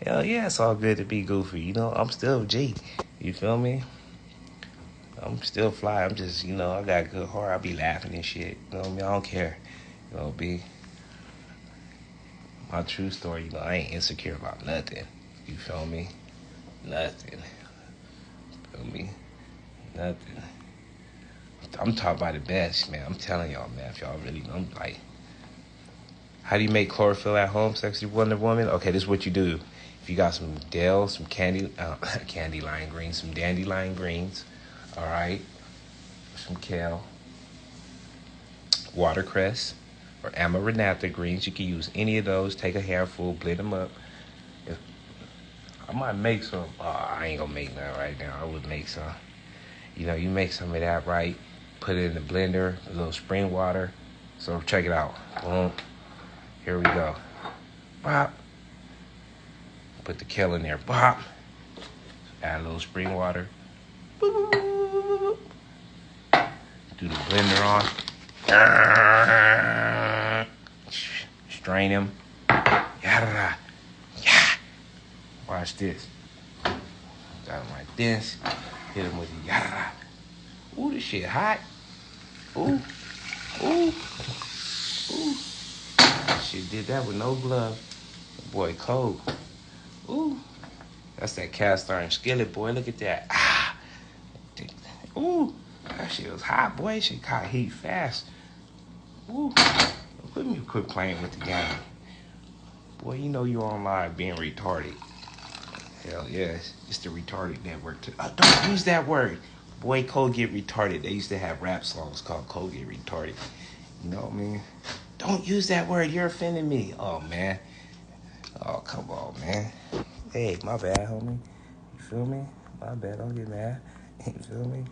Hell yeah, it's all good to be goofy. You know, I'm still G. You feel me? I'm still fly. I'm just, you know, I got a good heart. I be laughing and shit. You know what I mean? I don't care. You know, be my true story. You know, I ain't insecure about nothing. You feel me? Nothing. Feel me? Nothing. I'm taught by the best, man. I'm telling y'all, man. If y'all really know, I'm like, how do you make chlorophyll at home, Sexy Wonder Woman? Okay, this is what you do. If you got some Dell, some dandelion greens, all right, some kale, watercress, or amaranth greens. You can use any of those. Take a handful, blend them up. I might make some. I ain't gonna make none right now. I would make some. You know, you make some of that, right? Put it in the blender, a little spring water. So check it out. Boom. Here we go. Bop. Put the kale in there. Bop. Add a little spring water. Boop. Do the blender on. Strain them. Yada. Yeah. Watch this. Got them like this. Hit them with the yada. Ooh, this shit hot. Ooh. Shit did that with no glove. Boy, cold. Ooh. That's that cast iron skillet, boy. Look at that. Ah. Ooh. That shit was hot, boy. Shit caught heat fast. Ooh. Let me quit playing with the game. Boy, you know you're online being retarded. Hell yeah. It's the retarded network. Don't use that word. Boy, Cole get retarded. They used to have rap songs called Cole get retarded. You know what I mean? Don't use that word. You're offending me. Oh, man. Oh, come on, man. Hey, my bad, homie. You feel me? My bad. Don't get mad. You feel me?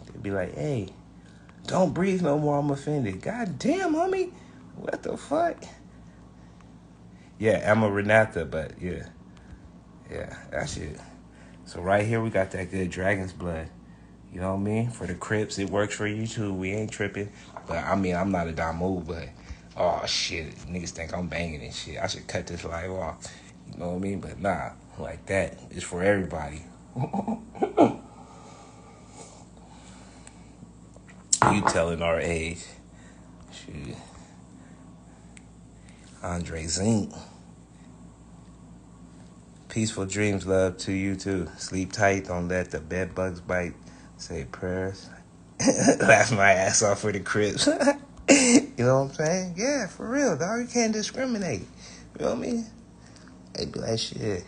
They'd be like, hey, don't breathe no more. I'm offended. God damn, homie. What the fuck? Yeah, I'm a Renata, but yeah. Yeah, that's it. So right here, we got that good dragon's blood. You know what I mean? For the Crips, it works for you too. We ain't tripping. But I mean, I'm not a Damu, but oh shit, niggas think I'm banging and shit. I should cut this live off. You know what I mean? But nah, like that. It's for everybody. You telling our age. Shit. Andre Zink. Peaceful dreams, love to you too. Sleep tight, don't let the bed bugs bite. Say prayers. Laugh my ass off for the Crips. You know what I'm saying? Yeah, for real, dog. You can't discriminate. You know what I mean? They be like, shit.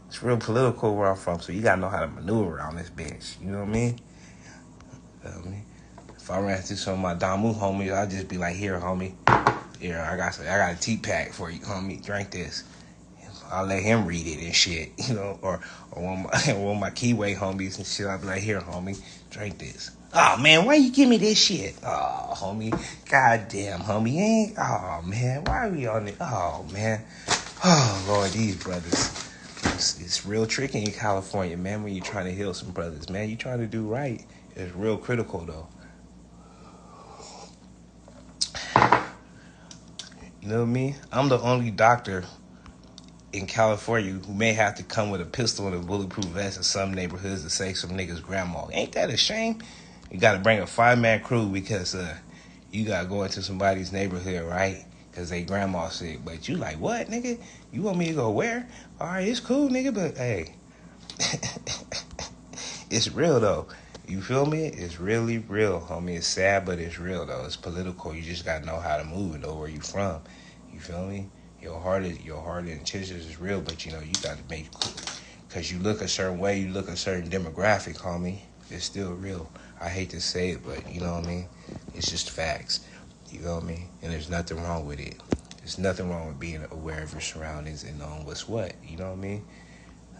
It's real political where I'm from, so you gotta know how to maneuver around this bitch. You know what I mean? If I ran into some of my Damu homies, I'd just be like, here, homie. Here, I got a tea pack for you, homie. Drink this. I'll let him read it and shit, you know, or one of my Keyway homies and shit. I'll be like, here, homie, drink this. Oh, man, why you give me this shit? Oh, homie, goddamn, homie, ain't. Oh, man, why are we on it? Oh, man. Oh, Lord, these brothers. It's real tricky in California, man, when you're trying to heal some brothers, man. You trying to do right. It's real critical, though. You know what I mean? I'm the only doctor in California who may have to come with a pistol and a bulletproof vest in some neighborhoods to save some niggas' grandma. Ain't that a shame? You got to bring a 5-man crew because you got to go into somebody's neighborhood, right? Because they grandma sick. But you like, what, nigga? You want me to go where? All right, it's cool, nigga, but hey. It's real, though. You feel me? It's really real, homie. It's sad, but it's real, though. It's political. You just got to know how to move and know where you from. You feel me? Your heart intentions is real, but, you know, you got to make cool. Because you look a certain way, you look a certain demographic, homie. It's still real. I hate to say it, but, you know what I mean? It's just facts. You know what I mean? And there's nothing wrong with it. There's nothing wrong with being aware of your surroundings and knowing what's what. You know what I mean?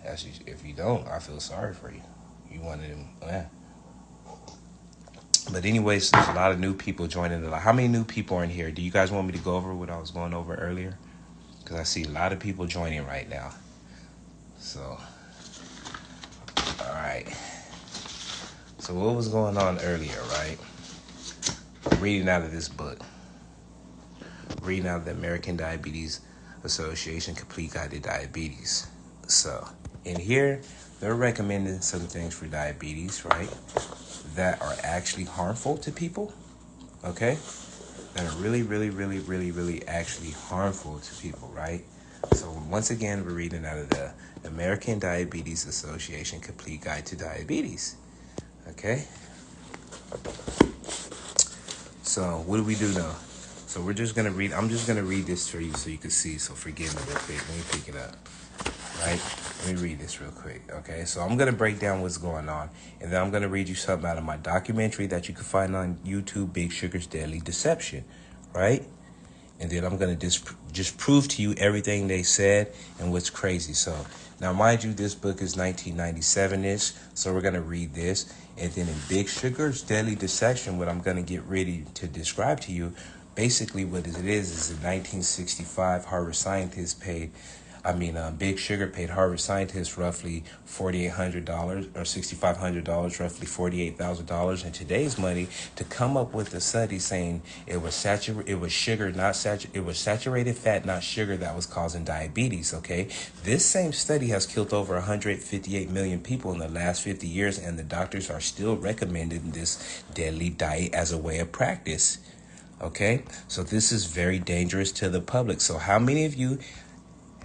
If you don't, I feel sorry for you. You one of them, yeah. But anyways, there's a lot of new people joining the live. How many new people are in here? Do you guys want me to go over what I was going over earlier? Because I see a lot of people joining right now. So, all right. So what was going on earlier, right? Reading out of this book. Reading out of the American Diabetes Association Complete Guide to Diabetes. So, in here, they're recommending some things for diabetes, right? That are actually harmful to people, okay? That are really, really, really, really, really actually harmful to people, right? So once again, we're reading out of the American Diabetes Association Complete Guide to Diabetes, okay? So what do we do now? So we're just going to read, I'm just going to read this for you so you can see, so forgive me real quick. Let me pick it up, right? Let me read this real quick, okay? So I'm going to break down what's going on, and then I'm going to read you something out of my documentary that you can find on YouTube, Big Sugar's Deadly Deception, right? And then I'm going to just prove to you everything they said and what's crazy. So now, mind you, this book is 1997-ish, so we're going to read this. And then in Big Sugar's Deadly Deception, what I'm going to get ready to describe to you, basically what it is in 1965, Big Sugar paid Harvard scientists roughly $4,800 or $6,500, roughly $48,000 in today's money to come up with a study saying it was saturated fat, not sugar, that was causing diabetes. Okay, this same study has killed over 158 million people in the last 50 years, and the doctors are still recommending this deadly diet as a way of practice. Okay, so this is very dangerous to the public. So how many of you?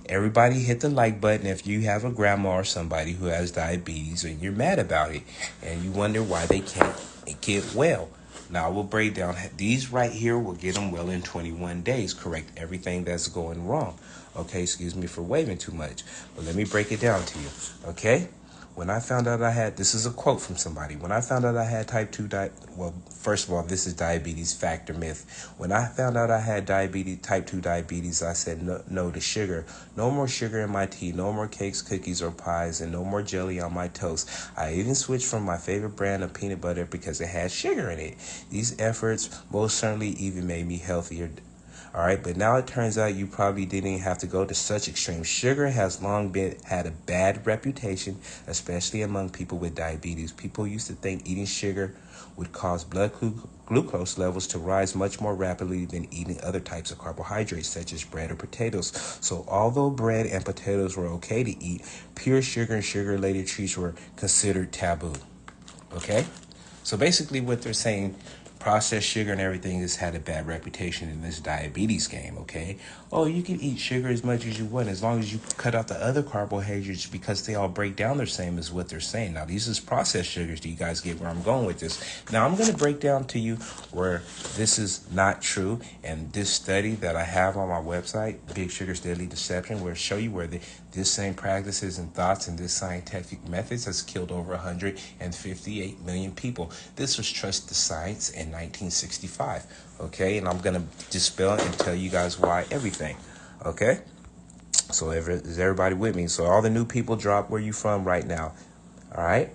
Everybody hit the like button if you have a grandma or somebody who has diabetes and you're mad about it and you wonder why they can't get well. Now, I will break down. These right here will get them well in 21 days. Correct everything that's going wrong. Okay, excuse me for waving too much. But let me break it down to you. Okay? When I found out I had, this is a quote from somebody. When I found out I had type 2 well, first of all, this is diabetes fact or myth. When I found out I had type 2 diabetes, I said no to sugar. No more sugar in my tea, no more cakes, cookies, or pies, and no more jelly on my toast. I even switched from my favorite brand of peanut butter because it had sugar in it. These efforts most certainly even made me healthier. All right, but now it turns out you probably didn't have to go to such extreme. Sugar has long had a bad reputation, especially among people with diabetes. People used to think eating sugar would cause blood glucose levels to rise much more rapidly than eating other types of carbohydrates, such as bread or potatoes. So although bread and potatoes were okay to eat, pure sugar and sugar-related treats were considered taboo. Okay? So basically what they're saying, processed sugar and everything has had a bad reputation in this diabetes game, okay? Oh, you can eat sugar as much as you want as long as you cut out the other carbohydrates because they all break down the same as what they're saying. Now, these is processed sugars. Do you guys get where I'm going with this? Now, I'm going to break down to you where this is not true. And this study that I have on my website, Big Sugar's Deadly Deception, will show you where this same practices and thoughts and this scientific methods has killed over 158 million people. This was Trust the Science in 1965, okay? And I'm going to dispel and tell you guys why everything, okay? So is everybody with me? So all the new people, drop where you from right now, all right?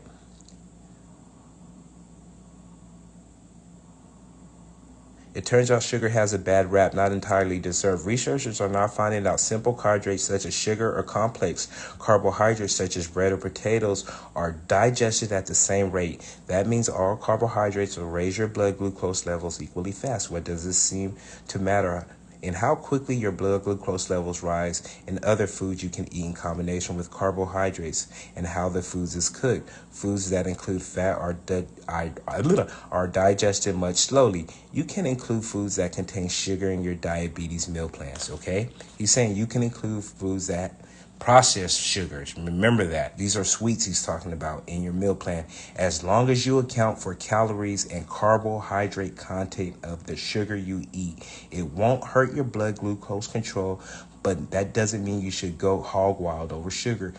It turns out sugar has a bad rap, not entirely deserved. Researchers are now finding out simple carbohydrates such as sugar or complex carbohydrates such as bread or potatoes are digested at the same rate. That means all carbohydrates will raise your blood glucose levels equally fast. What does this seem to matter? In how quickly your blood glucose levels rise in other foods you can eat in combination with carbohydrates and how the foods is cooked. Foods that include fat are digested much slowly. You can include foods that contain sugar in your diabetes meal plans, okay? He's saying you can include foods that processed sugars. Remember that. These are sweets he's talking about in your meal plan. As long as you account for calories and carbohydrate content of the sugar you eat, it won't hurt your blood glucose control, but that doesn't mean you should go hog wild over sugar.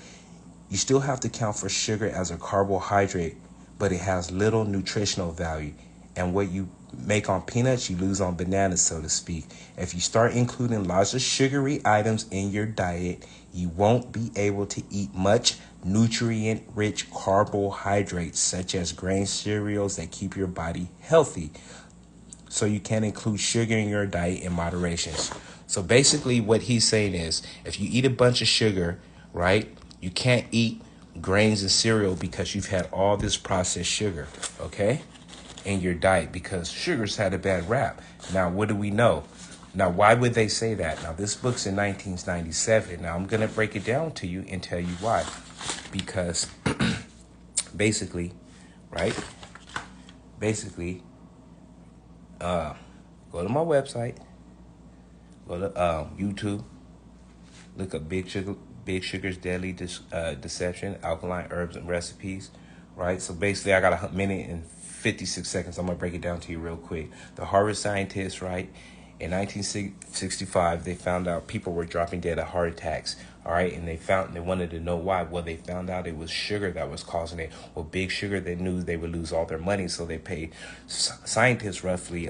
You still have to count for sugar as a carbohydrate, but it has little nutritional value. And what you make on peanuts, you lose on bananas, so to speak. If you start including lots of sugary items in your diet, you won't be able to eat much nutrient-rich carbohydrates, such as grain cereals that keep your body healthy. So you can include sugar in your diet in moderation. So basically what he's saying is, if you eat a bunch of sugar, right, you can't eat grains and cereal because you've had all this processed sugar, okay, in your diet, because sugar's had a bad rap. Now, what do we know? Now, why would they say that? Now, this book's in 1997. Now, I'm going to break it down to you and tell you why. Because basically, right? Basically, go to my website, go to YouTube, look up Big Sugar's Deadly Deception, Alkaline Herbs and Recipes, right? So basically, I got a minute and 56 seconds. I'm going to break it down to you real quick. The Harvard scientists, right, in 1965, they found out people were dropping dead of heart attacks. All right, and they wanted to know why. Well, they found out it was sugar that was causing it. Well, Big Sugar, they knew they would lose all their money, so they paid scientists roughly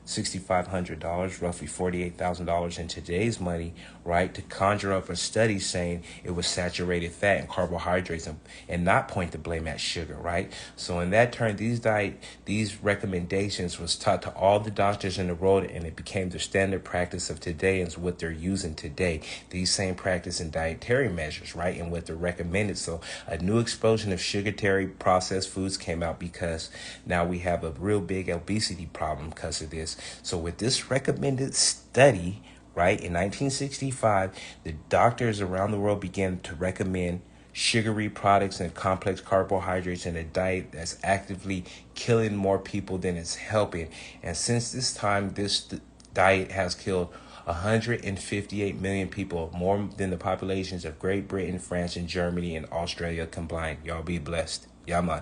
$6,500, roughly $48,000 in today's money, right, to conjure up a study saying it was saturated fat and carbohydrates and not point the blame at sugar, right? So in that turn, these recommendations was taught to all the doctors in the world, and it became the standard practice of today and what they're using today. These same practice and dietary measures, right, and what they're recommended. So a new explosion of sugary processed foods came out because now we have a real big obesity problem because of this. So with this recommended study, right, in 1965, the doctors around the world began to recommend sugary products and complex carbohydrates in a diet that's actively killing more people than it's helping. And since this time, this diet has killed 158 million people, more than the populations of Great Britain, France, and Germany, and Australia combined. Y'all be blessed. Yeah, man.